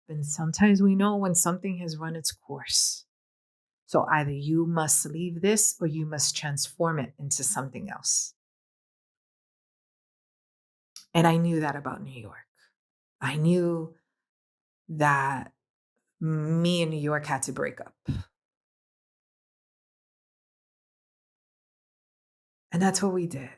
And sometimes we know when something has run its course. So either you must leave this or you must transform it into something else. And I knew that about New York. I knew that me and New York had to break up. And that's what we did.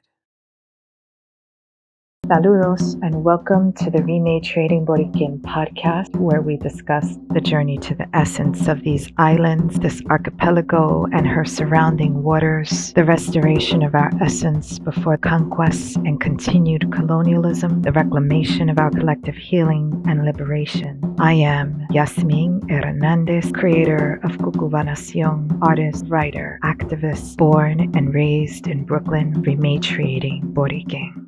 Saludos and welcome to the Rematriating Borikén Podcast, where we discuss the journey to the essence of these islands, this archipelago and her surrounding waters, the restoration of our essence before conquest and continued colonialism, the reclamation of our collective healing and liberation. I am Yasmín Hernández, creator of CucubaNación, artist, writer, activist, born and raised in Brooklyn, Rematriating Boriken.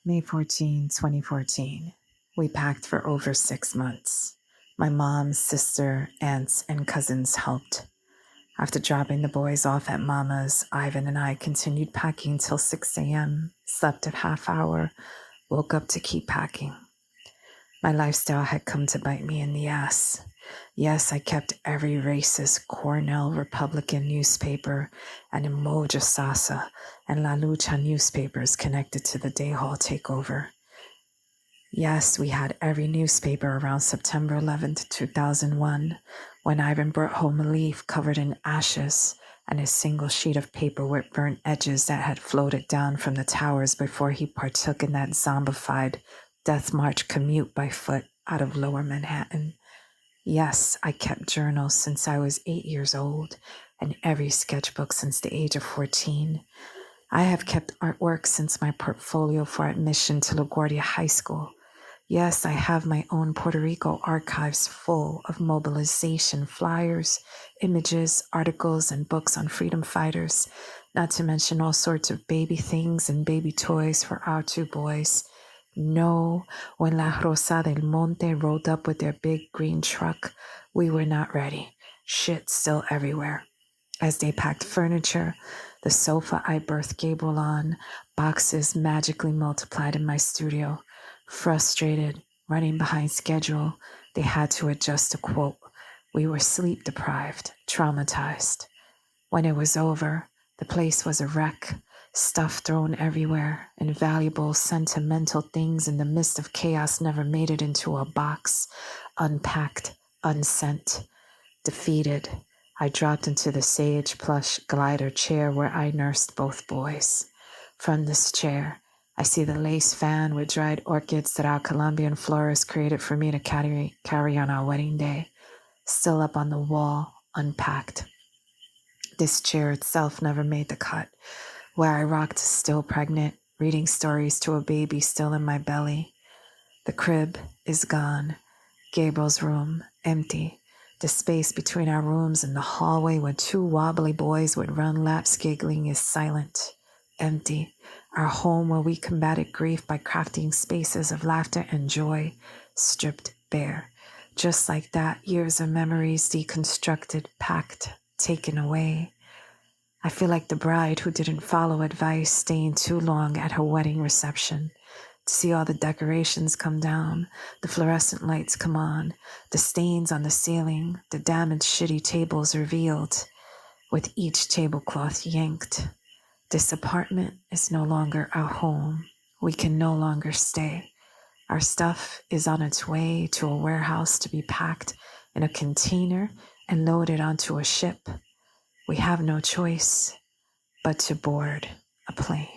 May 14, 2014. We packed for over 6 months. My mom, sister, aunts, and cousins helped. After dropping the boys off at Mama's, Ivan and I continued packing till 6 a.m., slept a half hour, woke up to keep packing. My lifestyle had come to bite me in the ass. Yes, I kept every racist Cornell Republican newspaper and Emoja Sasa and La Lucha newspapers connected to the day hall takeover. Yes, we had every newspaper around September 11th, 2001, when Ivan brought home a leaf covered in ashes and a single sheet of paper with burnt edges that had floated down from the towers before he partook in that zombified death march commute by foot out of Lower Manhattan. Yes, I kept journals since I was 8 years old and every sketchbook since the age of 14. I have kept artwork since my portfolio for admission to LaGuardia High School. Yes, I have my own Puerto Rico archives full of mobilization flyers, images, articles, and books on freedom fighters, not to mention all sorts of baby things and baby toys for our 2 boys. No, when La Rosa del Monte rolled up with their big green truck, we were not ready. Shit still everywhere. As they packed furniture, the sofa I birthed Gabriel on, boxes magically multiplied in my studio. Frustrated, running behind schedule, they had to adjust a quote. We were sleep deprived, traumatized. When it was over, the place was a wreck. Stuff thrown everywhere, invaluable, sentimental things in the midst of chaos never made it into a box, unpacked, unsent. Defeated, I dropped into the sage plush glider chair where I nursed both boys. From this chair, I see the lace fan with dried orchids that our Colombian florist created for me to carry on our wedding day, still up on the wall, unpacked. This chair itself never made the cut, where I rocked still pregnant, reading stories to a baby still in my belly. The crib is gone. Gabriel's room, empty. The space between our rooms and the hallway where 2 wobbly boys would run laps giggling is silent, empty. Our home where we combated grief by crafting spaces of laughter and joy, stripped bare. Just like that, years of memories deconstructed, packed, taken away. I feel like the bride who didn't follow advice, staying too long at her wedding reception. To see all the decorations come down, the fluorescent lights come on, the stains on the ceiling, the damaged shitty tables revealed, with each tablecloth yanked. This apartment is no longer our home. We can no longer stay. Our stuff is on its way to a warehouse to be packed in a container and loaded onto a ship. We have no choice but to board a plane.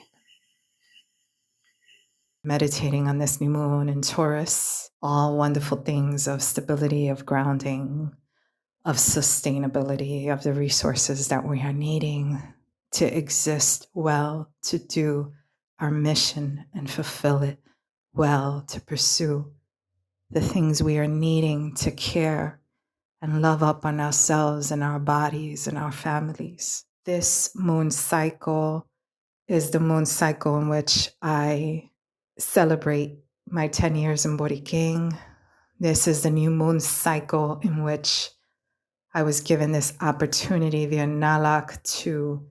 Meditating on this new moon in Taurus, all wonderful things of stability, of grounding, of sustainability, of the resources that we are needing to exist well, to do our mission and fulfill it well, to pursue the things we are needing to care and love up on ourselves and our bodies and our families. This moon cycle is the moon cycle in which I celebrate my 10 years in Borikén. This is the new moon cycle in which I was given this opportunity via Nalak to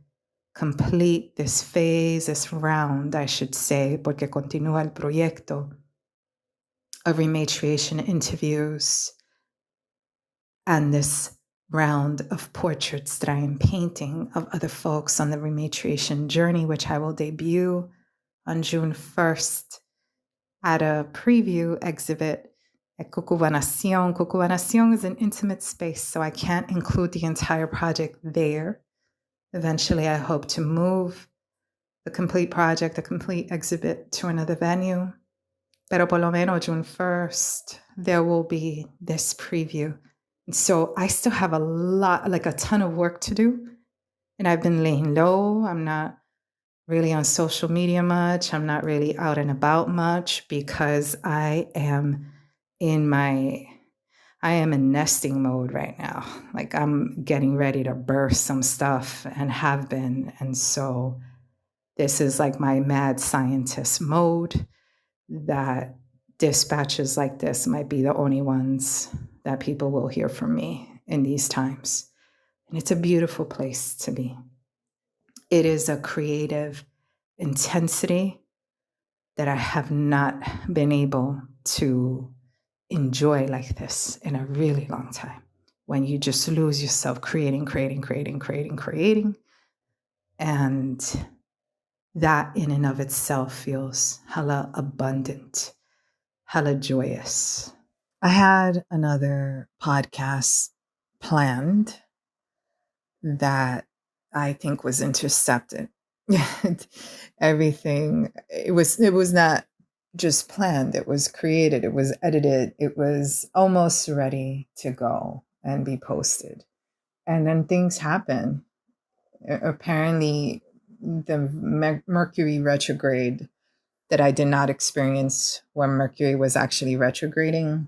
complete this phase, this round, I should say, porque continúa el proyecto, of rematriation interviews and this round of portraits that I am painting of other folks on the rematriation journey, which I will debut on June 1st at a preview exhibit at CucubaNación. CucubaNación is an intimate space, so I can't include the entire project there. Eventually, I hope to move the complete project, the complete exhibit, to another venue. Pero por lo menos June 1st, there will be this preview. And so I still have a ton of work to do. And I've been laying low. I'm not really on social media much. I'm not really out and about much because I am in nesting mode right now. Like I'm getting ready to birth some stuff and have been. And so this is like my mad scientist mode, that dispatches like this might be the only ones that people will hear from me in these times. And it's a beautiful place to be. It is a creative intensity that I have not been able to enjoy like this in a really long time. When you just lose yourself creating. And that in and of itself feels hella abundant, hella joyous. I had another podcast planned that I think was intercepted. Everything, it was not just planned, it was created, it was edited, it was almost ready to go and be posted. And then things happen. Apparently, the Mercury retrograde that I did not experience when Mercury was actually retrograded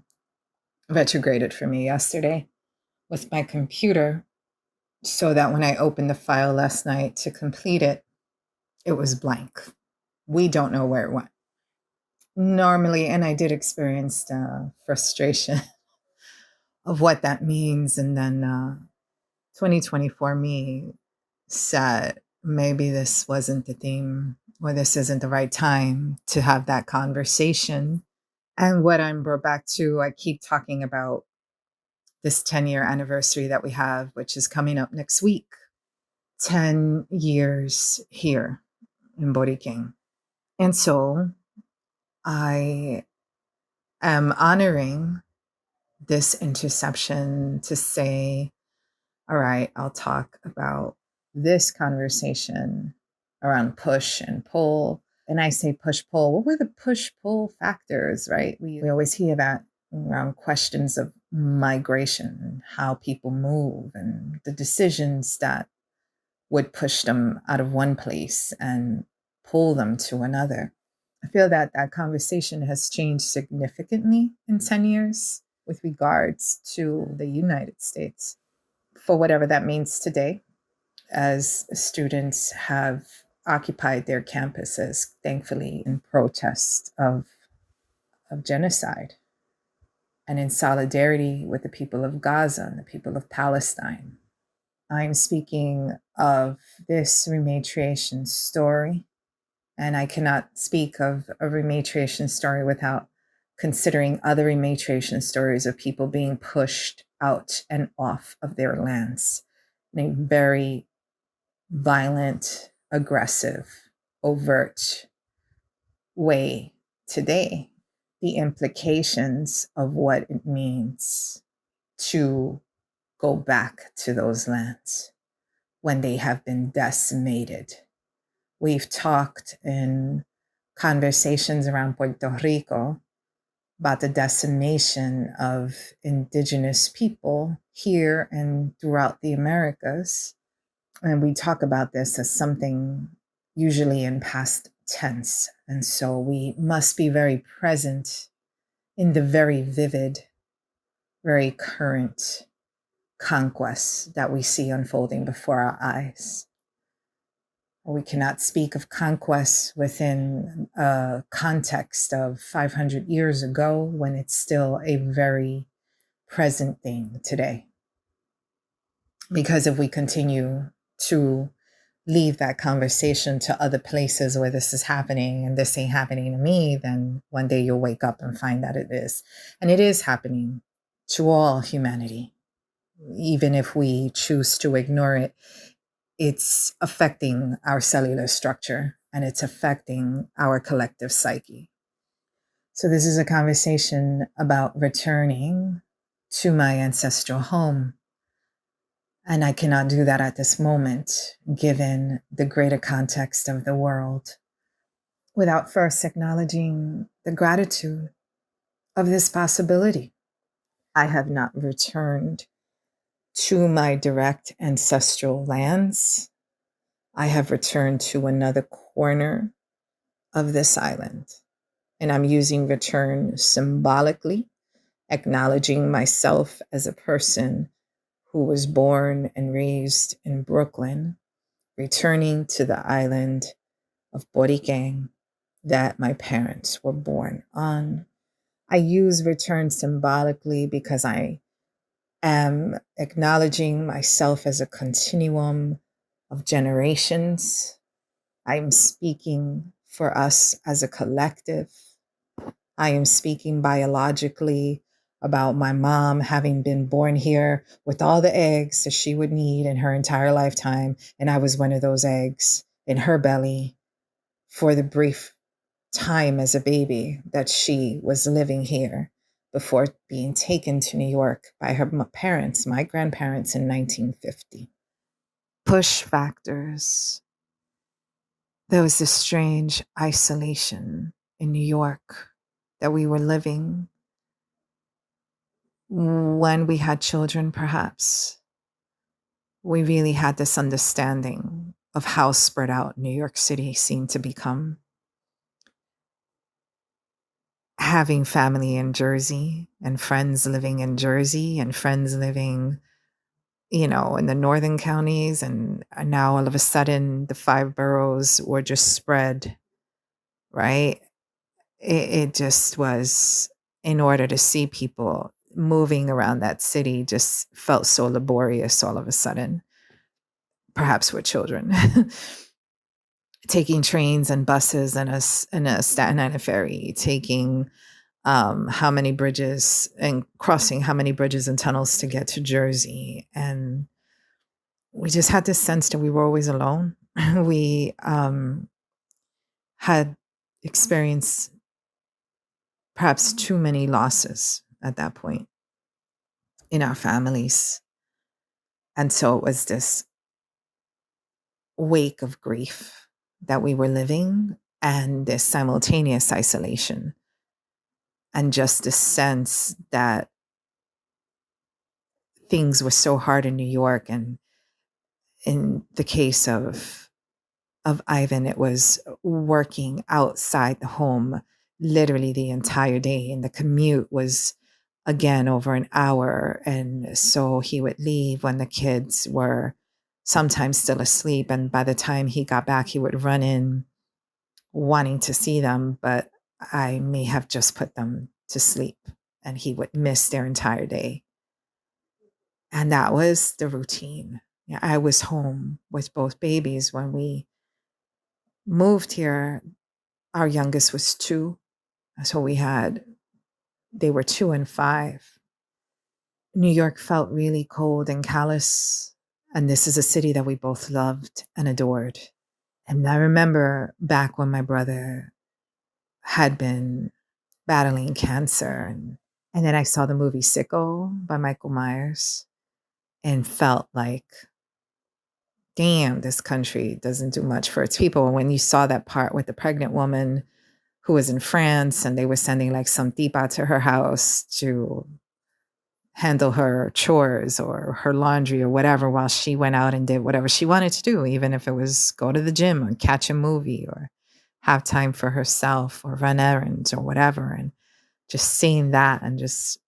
for me yesterday with my computer, so that when I opened the file last night to complete it, it was blank. We don't know where it went. Normally, and I did experience the frustration of what that means. And then 2024 me said, maybe this wasn't the theme, or this isn't the right time to have that conversation. And what I'm brought back to, I keep talking about this 10-year anniversary that we have, which is coming up next week. 10 years here in Boriken. And so I am honoring this interception to say, all right, I'll talk about this conversation around push and pull. And I say push pull. What were the push pull factors, right? We always hear that around questions of migration and how people move and the decisions that would push them out of one place and pull them to another. I feel that that conversation has changed significantly in 10 years with regards to the United States, for whatever that means today, as students have occupied their campuses, thankfully, in protest of genocide and in solidarity with the people of Gaza and the people of Palestine. I'm speaking of this rematriation story, and I cannot speak of a rematriation story without considering other rematriation stories of people being pushed out and off of their lands in a very violent, aggressive, overt way today. The implications of what it means to go back to those lands when they have been decimated. We've talked in conversations around Puerto Rico about the decimation of indigenous people here and throughout the Americas. And we talk about this as something usually in past tense. And so we must be very present in the very vivid, very current conquests that we see unfolding before our eyes. We cannot speak of conquest within a context of 500 years ago when it's still a very present thing today. Because if we continue to leave that conversation to other places where this is happening and this ain't happening to me, then one day you'll wake up and find that it is. And it is happening to all humanity. Even if we choose to ignore it, it's affecting our cellular structure and it's affecting our collective psyche. So, this is a conversation about returning to my ancestral home. And I cannot do that at this moment, given the greater context of the world, without first acknowledging the gratitude of this possibility. I have not returned to my direct ancestral lands. I have returned to another corner of this island. And I'm using return symbolically, acknowledging myself as a person who was born and raised in Brooklyn, returning to the island of Borikén that my parents were born on. I use return symbolically because I am acknowledging myself as a continuum of generations. I'm speaking for us as a collective. I am speaking biologically about my mom having been born here with all the eggs that she would need in her entire lifetime. And I was one of those eggs in her belly for the brief time as a baby that she was living here before being taken to New York by her parents, my grandparents, in 1950. Push factors. There was this strange isolation in New York that we were living when we had children, perhaps. We really had this understanding of how spread out New York City seemed to become. Having family in Jersey and friends living in Jersey and friends living, in the northern counties. And now all of a sudden the 5 boroughs were just spread, right? It just was, in order to see people moving around that city just felt so laborious all of a sudden, perhaps with children. Taking trains and buses and a Staten Island ferry, taking how many bridges and crossing how many bridges and tunnels to get to Jersey. And we just had this sense that we were always alone. We had experienced perhaps too many losses at that point in our families. And so it was this wake of grief that we were living and this simultaneous isolation. And just the sense that things were so hard in New York. And in the case of Ivan, it was working outside the home literally the entire day. And the commute was, again, over an hour. And so he would leave when the kids were sometimes still asleep. And by the time he got back, he would run in wanting to see them. But I may have just put them to sleep and he would miss their entire day. And that was the routine. Yeah, I was home with both babies when we moved here. Our youngest was 2. So they were 2 and 5. New York felt really cold and callous. And this is a city that we both loved and adored. And I remember back when my brother had been battling cancer. And then I saw the movie Sicko by Michael Myers and felt like, damn, this country doesn't do much for its people. When you saw that part with the pregnant woman who was in France and they were sending like some tipa to her house to handle her chores or her laundry or whatever while she went out and did whatever she wanted to do, even if it was go to the gym or catch a movie or have time for herself or run errands or whatever. And just seeing that and just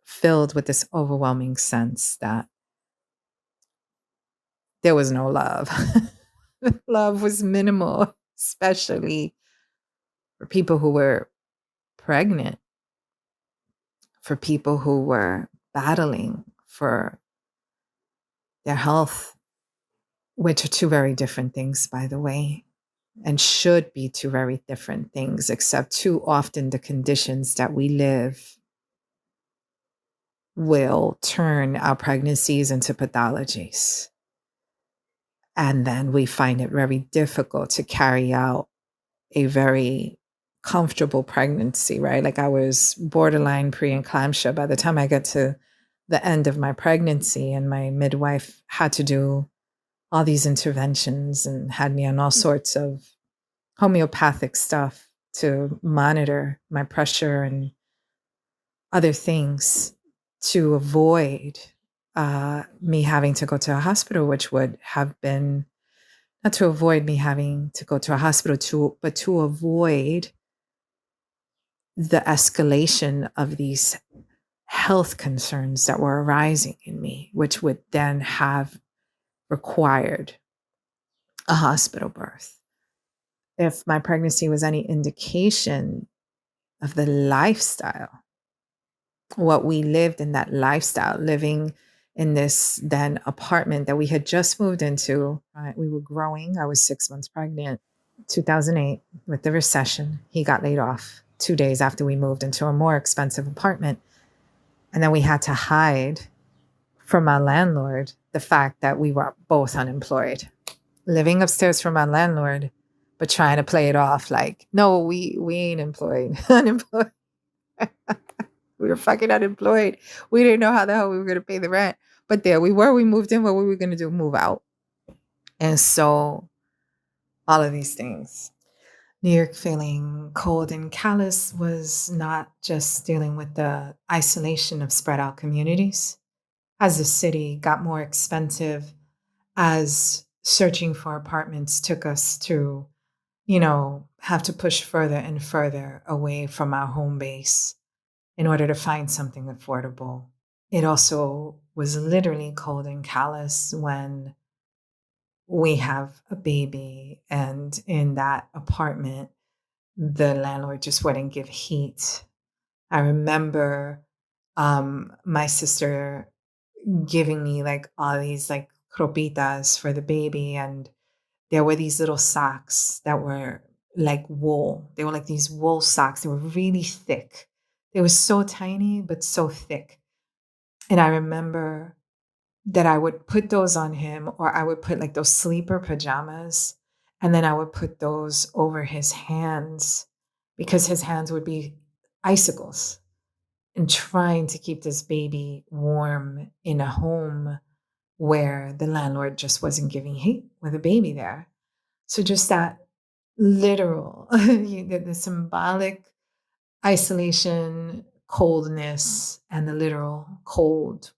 filled with this overwhelming sense that there was no love. Love was minimal, especially for people who were pregnant, for people who were battling for their health, which are two very different things, by the way, and should be two very different things, except too often the conditions that we live will turn our pregnancies into pathologies. And then we find it very difficult to carry out a very comfortable pregnancy, right? Like I was borderline preeclampsia by the time I got to the end of my pregnancy, and my midwife had to do all these interventions and had me on all sorts of homeopathic stuff to monitor my pressure and other things to avoid me having to go to a hospital, which would have been not to avoid me having to go to a hospital, but to avoid the escalation of these health concerns that were arising in me, which would then have required a hospital birth. If my pregnancy was any indication of the lifestyle, what we lived in that lifestyle, living in this then apartment that we had just moved into, right? We were growing. I was 6 months pregnant. 2008, with the recession, he got laid off 2 days after we moved into a more expensive apartment. And then we had to hide from our landlord the fact that we were both unemployed, living upstairs from our landlord, but trying to play it off like, no, we ain't employed, unemployed. We were fucking unemployed. We didn't know how the hell we were going to pay the rent. But there we were. We moved in. What were we going to do? Move out. And so all of these things. New York feeling cold and callous was not just dealing with the isolation of spread out communities. As the city got more expensive, as searching for apartments took us to, have to push further and further away from our home base in order to find something affordable. It also was literally cold and callous when we have a baby, and in that apartment, the landlord just wouldn't give heat. I remember my sister giving me like all these like cropitas for the baby, and there were these little socks that were like wool. They were like these wool socks. They were really thick. They were so tiny, but so thick. And I remember that I would put those on him, or I would put like those sleeper pajamas, and then I would put those over his hands because his hands would be icicles, and trying to keep this baby warm in a home where the landlord just wasn't giving heat with a baby there. So just that literal, the symbolic isolation, coldness, and the literal cold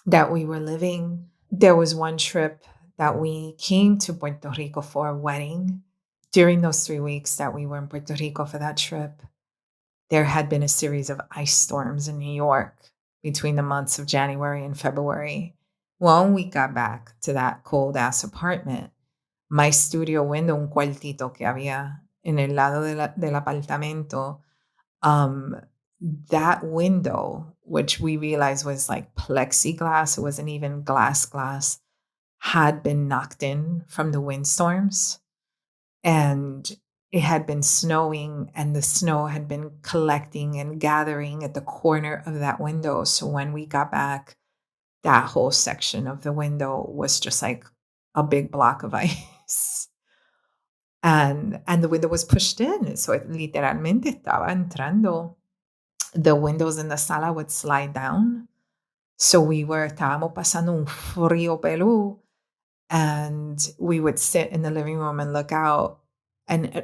that we were living. There was one trip that we came to Puerto Rico for a wedding. During those 3 weeks that we were in Puerto Rico for that trip, there had been a series of ice storms in New York between the months of January and February. When we got back to that cold ass apartment, my studio window, un cuartito que había en el lado del apartamento, that window, which we realized was like plexiglass, it wasn't even glass, had been knocked in from the windstorms. And it had been snowing, and the snow had been collecting and gathering at the corner of that window. So when we got back, that whole section of the window was just like a big block of ice. And the window was pushed in. So it literalmente estaba entrando. The windows in the sala would slide down. So estábamos pasando un frío pelú, and we would sit in the living room and look out. And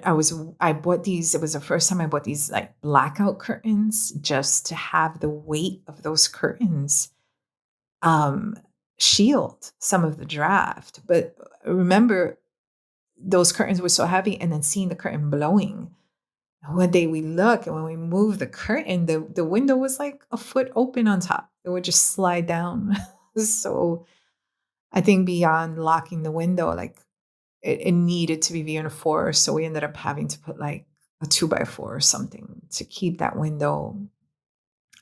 I bought these, it was the first time I bought these like blackout curtains just to have the weight of those curtains shield some of the draft. But remember, those curtains were so heavy, and then seeing the curtain blowing. One day we look, and when we moved the curtain, the window was like a foot open on top. It would just slide down. So I think beyond locking the window, like it needed to be reinforced. So we ended up having to put like a 2x4 or something to keep that window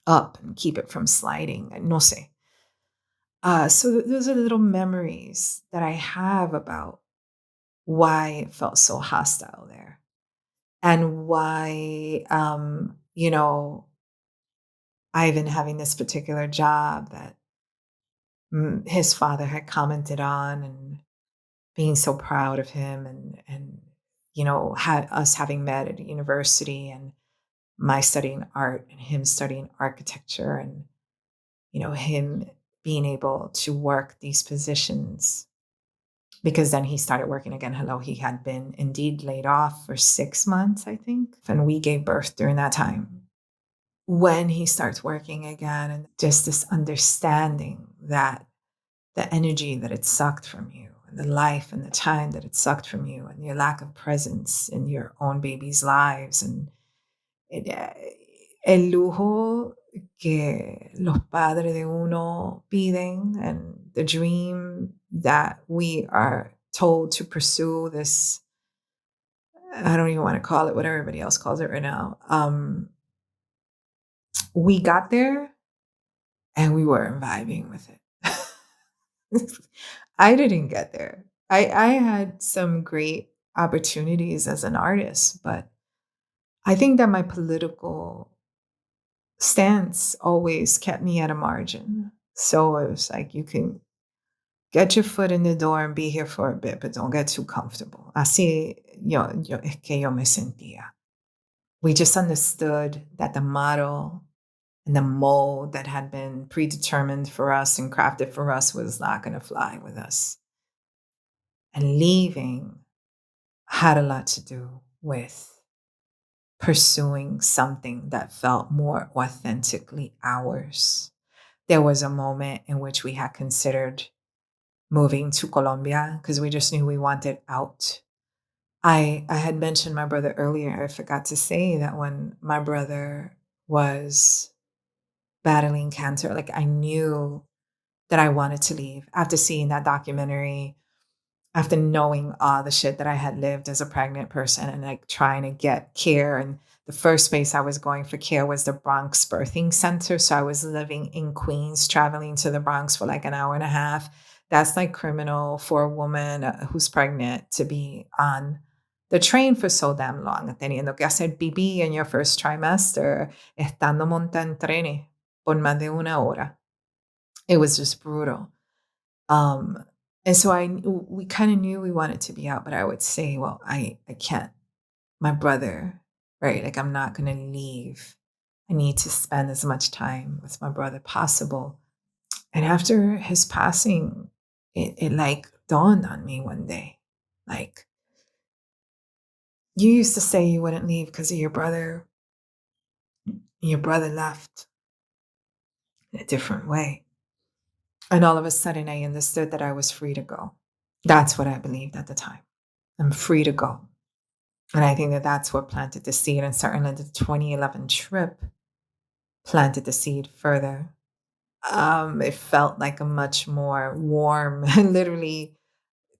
up and keep it from sliding. No sé. So those are little memories that I have about why it felt so hostile there and why, Ivan having this particular job that his father had commented on and being so proud of him and had us having met at a university and my studying art and him studying architecture and him being able to work these positions because then he started working again. Hello, he had been indeed laid off for 6 months, I think, and we gave birth during that time. When he starts working again, and just this understanding that the energy that it sucked from you, and the life and the time that it sucked from you, and your lack of presence in your own babies' lives, and el lujo que los padres de uno piden, and the dream that we are told to pursue, this, I don't even want to call it what everybody else calls it right now. We got there and we weren't vibing with it. I didn't get there. I had some great opportunities as an artist, but I think that my political stance always kept me at a margin. So it was like, you can get your foot in the door and be here for a bit, but don't get too comfortable. Así es que yo me sentía. We just understood that the model and the mold that had been predetermined for us and crafted for us was not going to fly with us. And leaving had a lot to do with pursuing something that felt more authentically ours. There was a moment in which we had considered moving to Colombia because we just knew we wanted out. I had mentioned my brother earlier. I forgot to say that when my brother was battling cancer, like I knew that I wanted to leave after seeing that documentary, after knowing all the shit that I had lived as a pregnant person and like trying to get care. And the first place I was going for care was the Bronx Birthing Center. So I was living in Queens, traveling to the Bronx for like an hour and a half. That's like criminal for a woman who's pregnant to be on the train for so damn long, teniendo que hacer pipí in your first trimester, estando monta en trenes por más de una hora. It was just brutal. And so we kind of knew we wanted to be out, but I would say, well, I can't. My brother, right? Like I'm not going to leave. I need to spend as much time with my brother possible. And after his passing, it like dawned on me one day, like, you used to say you wouldn't leave because of your brother. Your brother left in a different way. And all of a sudden, I understood that I was free to go. That's what I believed at the time. I'm free to go. And I think that that's what planted the seed. And certainly the 2011 trip planted the seed further. It felt like a much more warm, literally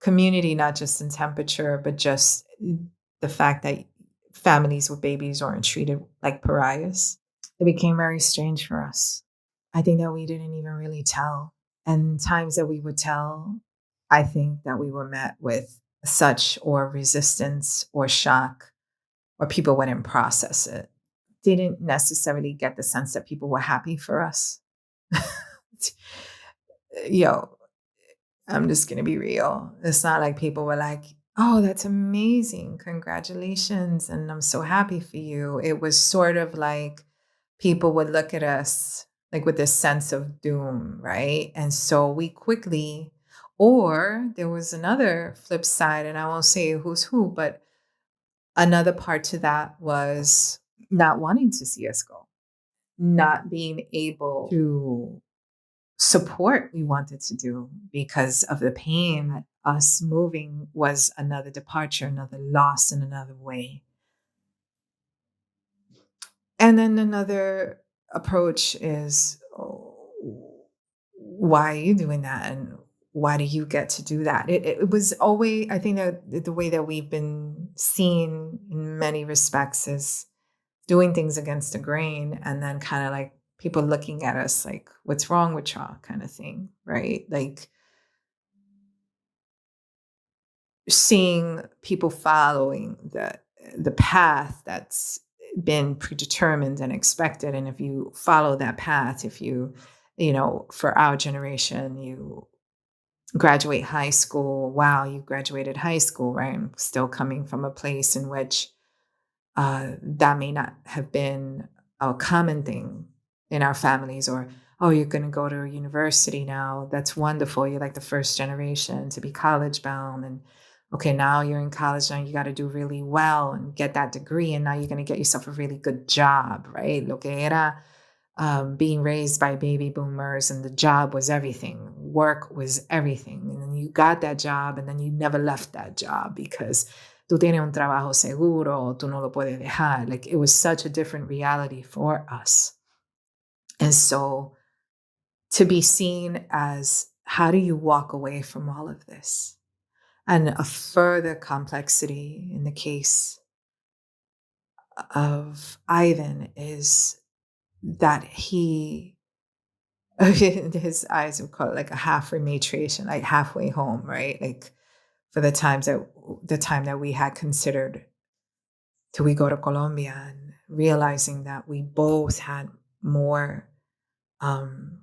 community, not just in temperature, but just the fact that families with babies aren't treated like pariahs. It became very strange for us. I think that we didn't even really tell. And times that we would tell, I think that we were met with such or resistance or shock, or people wouldn't process it. Didn't necessarily get the sense that people were happy for us. Yo, I'm just going to be real. It's not like people were like, oh, that's amazing. Congratulations. And I'm so happy for you. It was sort of like people would look at us like with this sense of doom, right? And so we quickly, or there was another flip side, and I won't say who's who, but another part to that was not wanting to see us go, not being able to support we wanted to do because of the pain that us moving was another departure, another loss in another way. And then another approach is, oh, why are you doing that? And why do you get to do that? It was always, I think that the way that we've been seen in many respects is doing things against the grain and then kind of like people looking at us like, what's wrong with y'all kind of thing, right? Like seeing people following the path that's been predetermined and expected. And if you follow that path, if you, for our generation, you graduate high school, wow, you graduated high school, right? I'm still coming from a place in which that may not have been a common thing in our families, or, oh, you're going to go to a university now. That's wonderful. You're like the first generation to be college bound. And okay, now you're in college. Now you got to do really well and get that degree. And now you're going to get yourself a really good job, right? Lo que era being raised by baby boomers, and the job was everything. Work was everything. And then you got that job, and then you never left that job because tú tienes un trabajo seguro, tú no lo puedes dejar. Like, it was such a different reality for us. And so to be seen as, how do you walk away from all of this? And a further complexity in the case of Ivan is that he, his eyes would call it like a half rematriation, like halfway home, right? Like for the time that we had considered, till we go to Colombia, and realizing that we both had more, in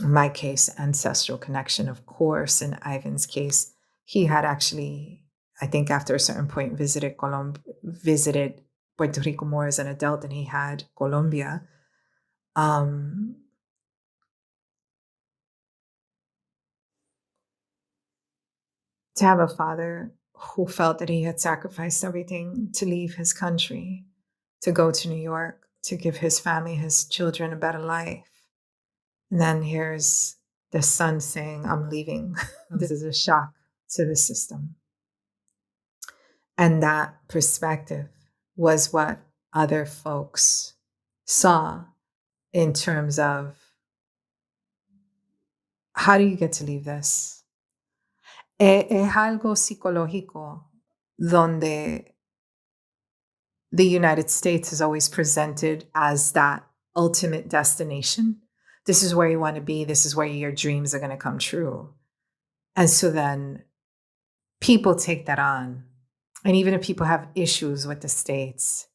my case, ancestral connection, of course. In Ivan's case, he had actually, I think after a certain point, visited Puerto Rico more as an adult than he had Colombia. To have a father who felt that he had sacrificed everything to leave his country, to go to New York, to give his family, his children a better life. And then here's the son saying, I'm leaving. This is a shock to the system. And that perspective was what other folks saw in terms of, how do you get to leave this? Es algo psicológico donde the United States is always presented as that ultimate destination. This is where you want to be. This is where your dreams are going to come true. And so then people take that on. And even if people have issues with the States,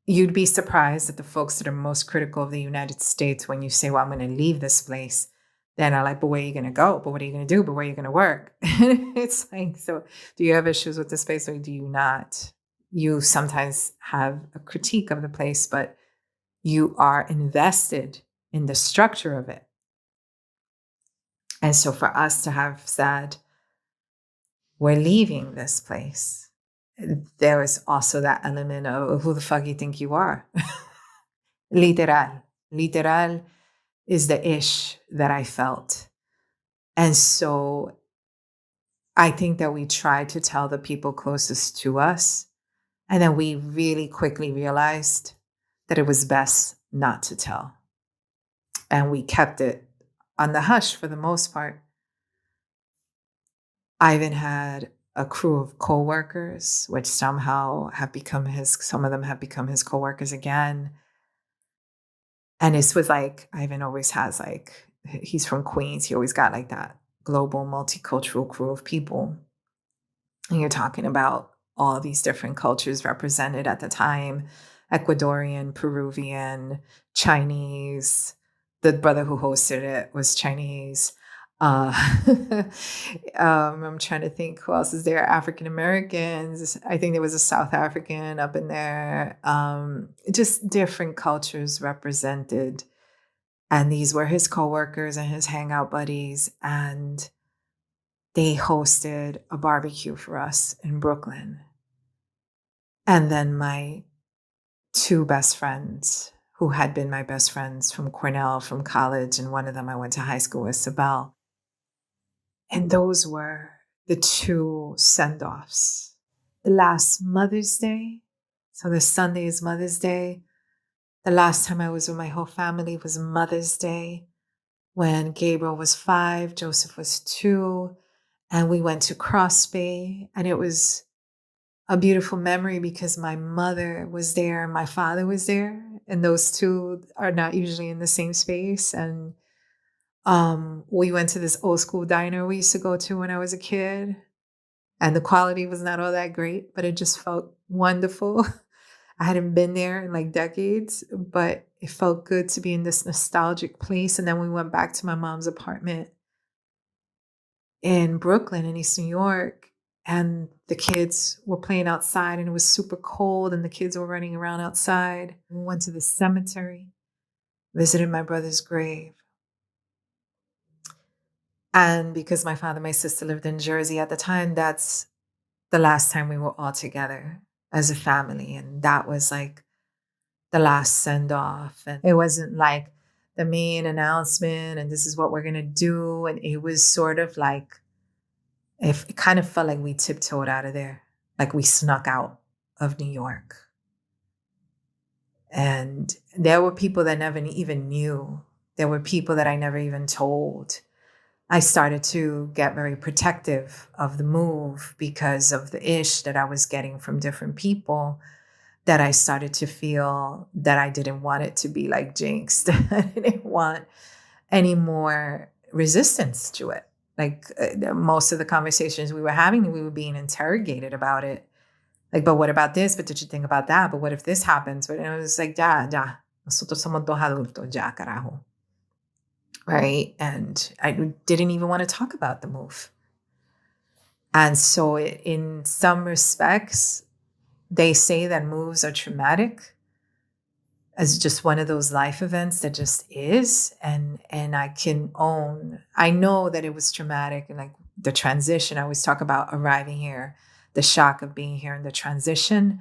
you'd be surprised at the folks that are most critical of the United States when you say, well, I'm going to leave this place. Then are like, but where are you going to go? But what are you going to do? But where are you going to work? It's like, so do you have issues with the space or do you not? You sometimes have a critique of the place, but you are invested in the structure of it. And so for us to have said, we're leaving this place, there was also that element of, who the fuck you think you are? Literal is the ish that I felt. And so I think that we tried to tell the people closest to us, and then we really quickly realized that it was best not to tell. And we kept it on the hush for the most part. Ivan had a crew of coworkers, which somehow some of them have become his coworkers again. And this was like, Ivan always has like, he's from Queens. He always got like that global multicultural crew of people. And you're talking about all these different cultures represented at the time: Ecuadorian, Peruvian, Chinese. The brother who hosted it was Chinese. I'm trying to think who else is there. African Americans. I think there was a South African up in there. Just different cultures represented. And these were his coworkers and his hangout buddies. And they hosted a barbecue for us in Brooklyn. And then my two best friends, who had been my best friends from Cornell, from college, and one of them I went to high school with, Sibel. And those were the two send-offs. The last Mother's Day, so the Sunday is Mother's Day. The last time I was with my whole family was Mother's Day, when Gabriel was 5, Joseph was 2, and we went to Cross Bay. And it was a beautiful memory because my mother was there and my father was there. and those two are not usually in the same space. And we went to this old school diner we used to go to when I was a kid, and the quality was not all that great, but it just felt wonderful. I hadn't been there in like decades, but it felt good to be in this nostalgic place. And then we went back to my mom's apartment in Brooklyn in East New York, and the kids were playing outside, and it was super cold, and the kids were running around outside. We went to the cemetery, visited my brother's grave. And because my father and my sister lived in Jersey at the time, that's the last time we were all together as a family. And that was like the last send off. And it wasn't like the main announcement and this is what we're going to do. And it was sort of like, it kind of felt like we tiptoed out of there, like we snuck out of New York. And there were people that never even knew. There were people that I never even told. I started to get very protective of the move because of the ish that I was getting from different people, that I started to feel that I didn't want it to be like jinxed. I didn't want any more resistance to it. Like most of the conversations we were having, we were being interrogated about it. Like, but what about this? But did you think about that? But what if this happens? But it was like, ya. Nosotros somos dos adultos, ya, carajo. Right? And I didn't even want to talk about the move. And so in some respects, they say that moves are traumatic as just one of those life events that just is. And I can own, I know that it was traumatic, and like the transition, I always talk about arriving here, the shock of being here and the transition.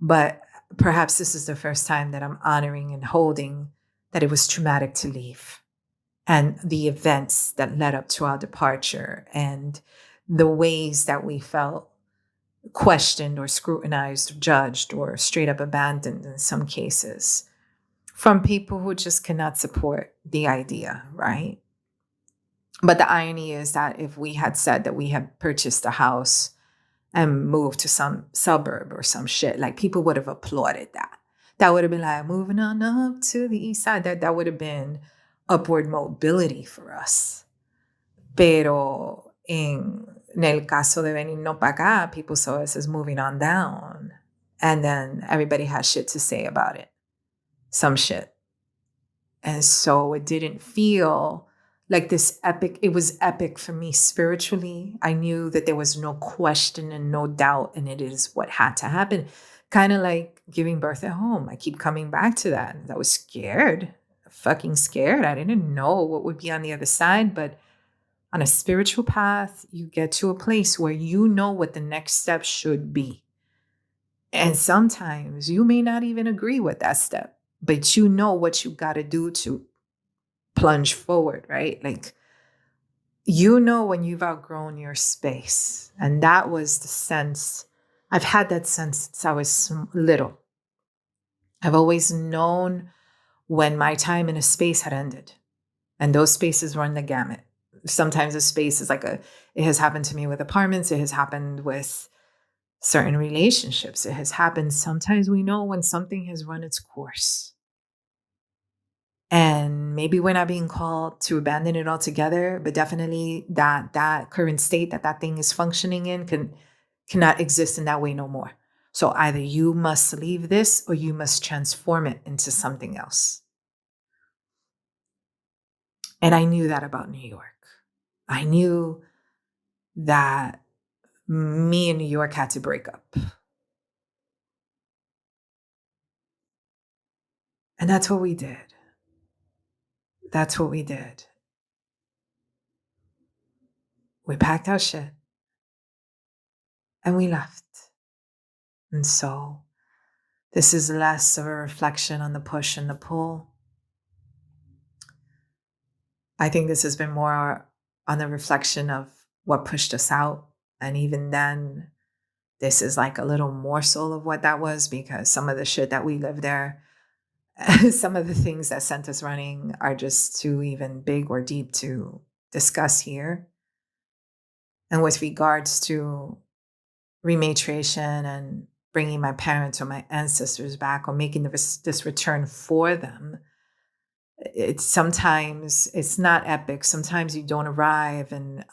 But perhaps this is the first time that I'm honoring and holding that it was traumatic to leave. And the events that led up to our departure and the ways that we felt questioned or scrutinized, or judged, or straight up abandoned in some cases from people who just cannot support the idea, right? But the irony is that if we had said that we had purchased a house and moved to some suburb or some shit, like people would have applauded that. That would have been like moving on up to the east side. That would have been upward mobility for us. Pero en el caso de venirnos para acá, people saw us as moving on down. And then everybody has shit to say about it. Some shit. And so it didn't feel like this epic. It was epic for me spiritually. I knew that there was no question and no doubt, and it is what had to happen. Kind of like giving birth at home. I keep coming back to that. I was scared. Fucking scared. I didn't know what would be on the other side, but on a spiritual path, you get to a place where you know what the next step should be. And sometimes you may not even agree with that step, but you know what you got to do to plunge forward, right? Like, you know when you've outgrown your space. And that was the sense. I've had that sense since I was little. I've always known when my time in a space had ended. And those spaces run the gamut. Sometimes a space is like it has happened to me with apartments. It has happened with certain relationships. It has happened. Sometimes we know when something has run its course. And maybe we're not being called to abandon it altogether, but definitely that current state that thing is functioning in cannot exist in that way no more. So either you must leave this or you must transform it into something else. And I knew that about New York. I knew that me and New York had to break up. And that's what we did. That's what we did. We packed our shit and we left. And so this is less of a reflection on the push and the pull. I think this has been more on the reflection of what pushed us out. And even then, this is like a little morsel of what that was, because some of the shit that we lived there, some of the things that sent us running are just too even big or deep to discuss here. And with regards to rematriation and bringing my parents or my ancestors back or making this return for them, sometimes it's not epic. Sometimes you don't arrive and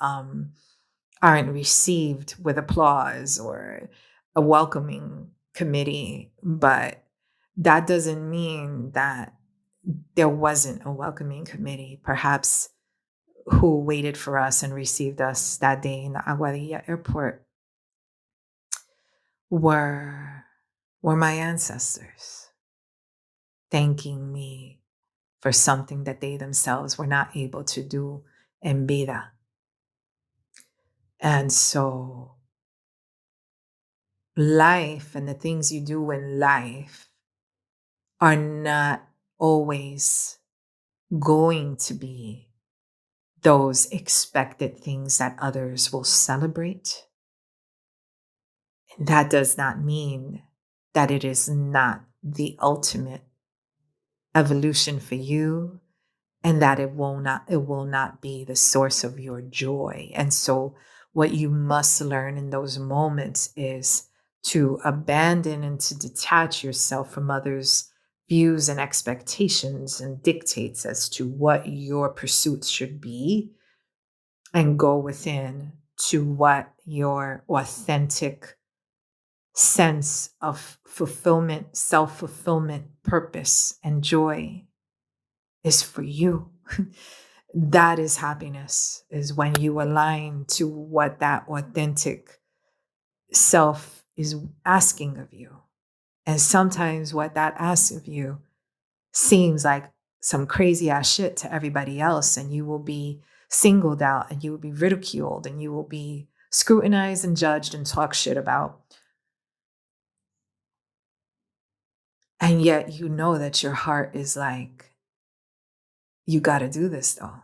aren't received with applause or a welcoming committee. But that doesn't mean that there wasn't a welcoming committee, perhaps, who waited for us and received us that day in the Aguadilla airport were my ancestors thanking me for something that they themselves were not able to do in vida. And so life and the things you do in life are not always going to be those expected things that others will celebrate. And that does not mean that it is not the ultimate evolution for you, and that it will not be the source of your joy. And so what you must learn in those moments is to abandon and to detach yourself from others' views and expectations and dictates as to what your pursuits should be, and go within to what your authentic sense of fulfillment, self-fulfillment, purpose, and joy is for you. That is happiness, is when you align to what that authentic self is asking of you. And sometimes what that asks of you seems like some crazy ass shit to everybody else, and you will be singled out and you will be ridiculed and you will be scrutinized and judged and talked shit about. And yet you know that your heart is like, you got to do this though.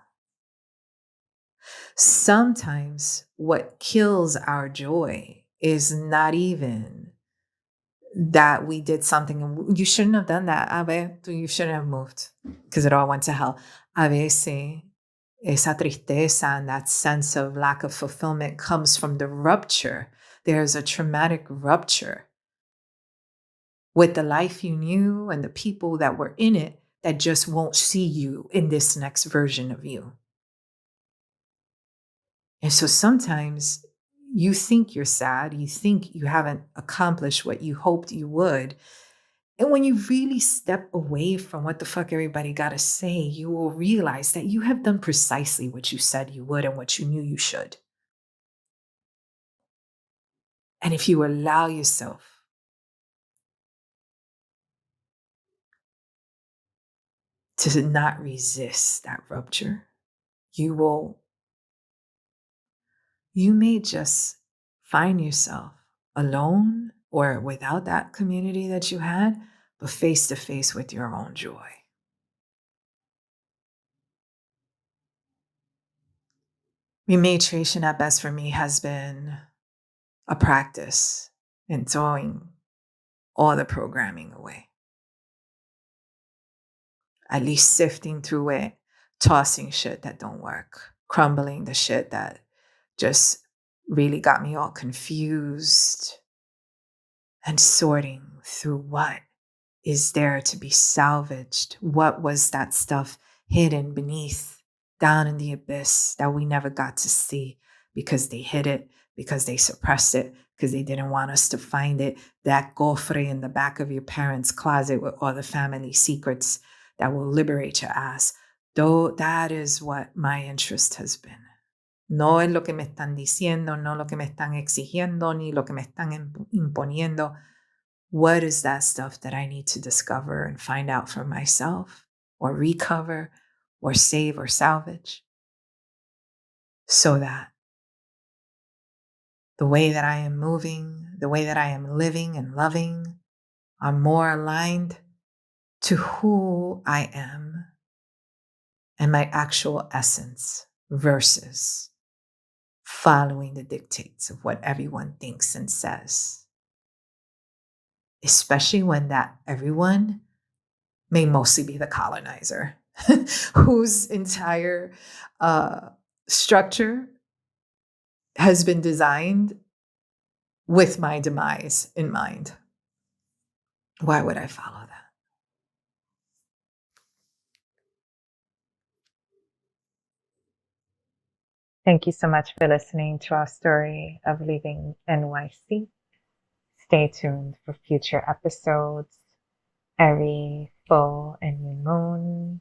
Sometimes what kills our joy is not even that we did something and you shouldn't have done that. You shouldn't have moved because it all went to hell. A veces, esa tristeza and that sense of lack of fulfillment comes from the rupture. There's a traumatic rupture with the life you knew and the people that were in it that just won't see you in this next version of you. And so sometimes you think you're sad, you think you haven't accomplished what you hoped you would. And when you really step away from what the fuck everybody got to say, you will realize that you have done precisely what you said you would and what you knew you should. And if you allow yourself to not resist that rupture, you may just find yourself alone or without that community that you had, but face to face with your own joy. Rematriation at best for me has been a practice in throwing all the programming away. At least sifting through it, tossing shit that don't work, crumbling the shit that just really got me all confused, and sorting through what is there to be salvaged. What was that stuff hidden beneath, down in the abyss that we never got to see because they hid it, because they suppressed it, because they didn't want us to find it. That cofre in the back of your parents' closet with all the family secrets that will liberate your ass. Though that is what my interest has been. No es lo que me están diciendo, no lo que me están exigiendo, ni lo que me están imponiendo. What is that stuff that I need to discover and find out for myself, or recover, or save, or salvage, so that the way that I am moving, the way that I am living and loving are more aligned to who I am and my actual essence versus following the dictates of what everyone thinks and says. Especially when that everyone may mostly be the colonizer, whose entire structure has been designed with my demise in mind. Why would I follow that? Thank you so much for listening to our story of leaving NYC. Stay tuned for future episodes every full and new moon.